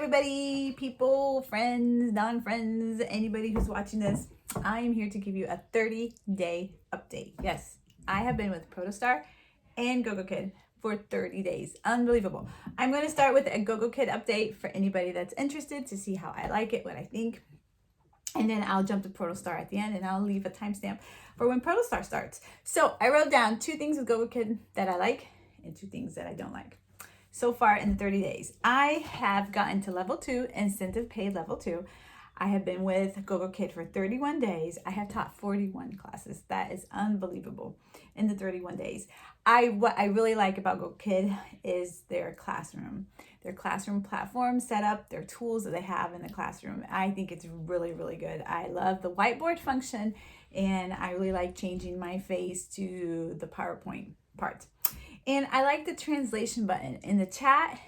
everybody, people, friends, non-friends, anybody who's watching this. I am here to give you a 30-day update. Yes, I have been with Protostar and Gogo Kid for 30 days. Unbelievable. I'm going to start with a Gogo Kid update for anybody that's interested to see how I like it, what I think. And then I'll jump to Protostar at the end, and I'll leave a timestamp for when Protostar starts. So I wrote down 2 things with Gogo Kid that I like and 2 things that I don't like. So far in the 30 days, I have gotten to level 2, incentive paid level 2. I have been with Gogo Kid for 31 days. I have taught 41 classes. That is unbelievable in the 31 days. What I really like about Gogo Kid is their classroom platform setup, their tools that they have in the classroom. I think it's really, really good. I love the whiteboard function, and I really like changing my face to the PowerPoint part. And I like the translation button. In the chat,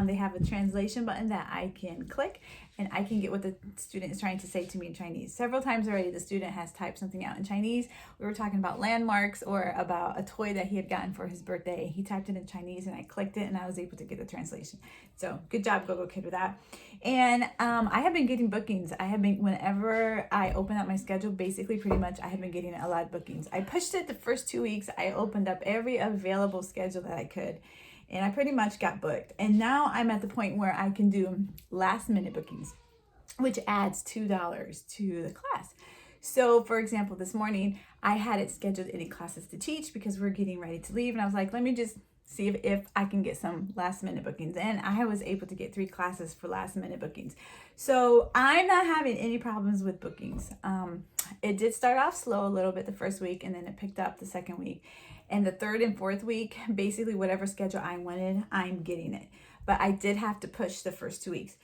they have a translation button that I can click, and I can get what the student is trying to say to me in Chinese. Several times already, the student has typed something out in Chinese. We were talking about landmarks or about a toy that he had gotten for his birthday. He typed it in Chinese, and I clicked it, and I was able to get the translation. So good job, Gogo Kid, with that. And I have been getting bookings. Whenever I open up my schedule, basically pretty much I have been getting a lot of bookings. I pushed it the first 2 weeks. I opened up every available schedule that I could, and I pretty much got booked. And now I'm at the point where I can do last minute bookings, which adds $2 to the class. So for example, this morning I hadn't scheduled any classes to teach because we're getting ready to leave. And I was like, let me just see if I can get some last minute bookings. And I was able to get 3 classes for last minute bookings. So I'm not having any problems with bookings. It did start off slow a little bit the first week, and then it picked up the second week. And the third and fourth week, basically whatever schedule I wanted, I'm getting it. But I did have to push the first 2 weeks.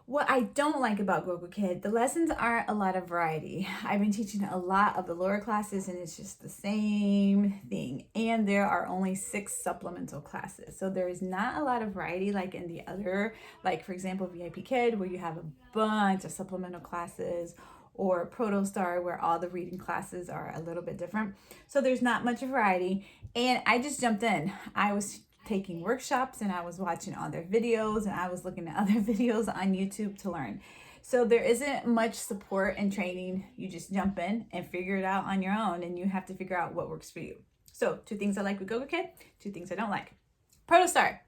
What I don't like about Gogo Kid, the lessons aren't a lot of variety. I've been teaching a lot of the lower classes, and it's just the same thing. And there are only 6 supplemental classes. So there is not a lot of variety like in the other, like for example, VIP Kid, where you have a bunch of supplemental classes, or Protostar, where all the reading classes are a little bit different. So there's not much variety. And I just jumped in. I was taking workshops, and I was watching all their videos, and I was looking at other videos on YouTube to learn. So there isn't much support and training. You just jump in and figure it out on your own, and you have to figure out what works for you. So 2 things I like with Gogo Kid, 2 things I don't like. Protostar,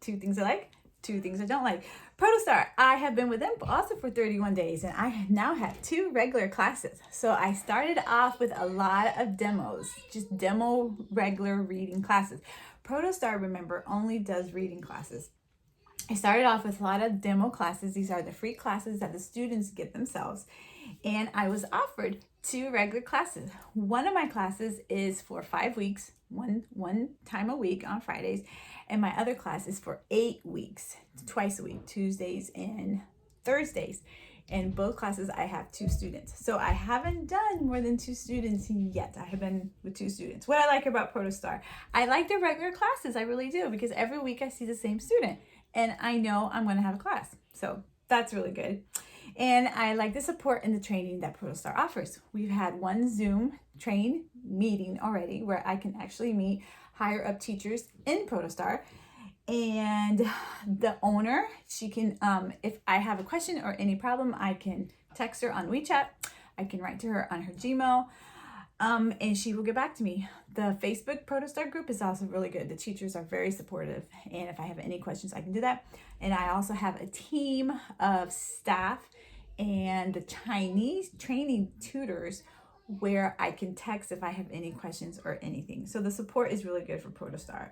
2 things I like, 2 things I don't like. Protostar, I have been with them also for 31 days, and I now have 2 regular classes. So I started off with a lot of demos, just demo regular reading classes. Protostar, remember, only does reading classes. I started off with a lot of demo classes. These are the free classes that the students get themselves. And I was offered 2 regular classes. One of my classes is for 5 weeks, one time a week on Fridays. And my other class is for 8 weeks, twice a week, Tuesdays and Thursdays. In both classes, I have 2 students. So I haven't done more than 2 students yet. I have been with 2 students. What I like about Protostar, I like the regular classes. I really do, because every week I see the same student, and I know I'm going to have a class. So that's really good. And I like the support and the training that Protostar offers. We've had 1 Zoom train meeting already where I can actually meet higher up teachers in Protostar. And the owner, she can, if I have a question or any problem, I can text her on WeChat. I can write to her on her Gmail, and she will get back to me. The Facebook Protostar group is also really good. The teachers are very supportive, and if I have any questions, I can do that. And I also have a team of staff and the Chinese training tutors where I can text if I have any questions or anything. So the support is really good for Protostar.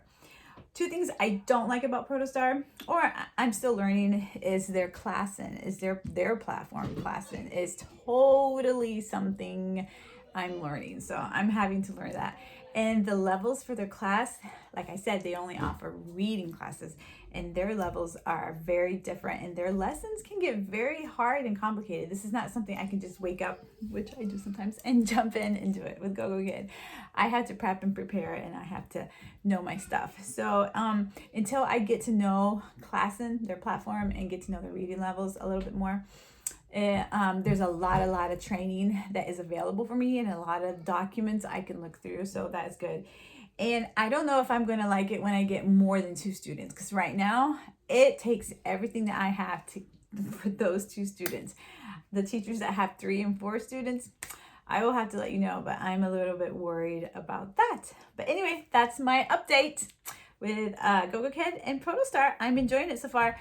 2 things I don't like about Protostar, or I'm still learning, is their Classin, is their platform. Classin is totally something I'm learning. So I'm having to learn that. And the levels for their class, like I said, they only offer reading classes, and their levels are very different, and their lessons can get very hard and complicated. This is not something I can just wake up, which I do sometimes, and jump in and do it. With Gogo Kid, I have to prep and prepare, and I have to know my stuff. So until I get to know Classin, their platform, and get to know the reading levels a little bit more, there's a lot of training that is available for me, and a lot of documents I can look through, so that's good. And I don't know if I'm going to like it when I get more than 2 students, because right now it takes everything that I have to for those 2 students. The teachers that have 3 and 4 students, I will have to let you know, but I'm a little bit worried about that. But anyway, that's my update with Gogo Kid and Protostar. I'm enjoying it so far.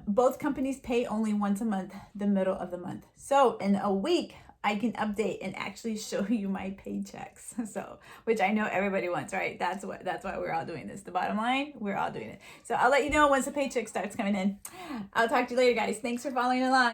Both companies pay only once a month, the middle of the month. So in a week, I can update and actually show you my paychecks. So, which I know everybody wants, right? That's why we're all doing this. The bottom line, we're all doing it. So I'll let you know once the paycheck starts coming in. I'll talk to you later, guys. Thanks for following along.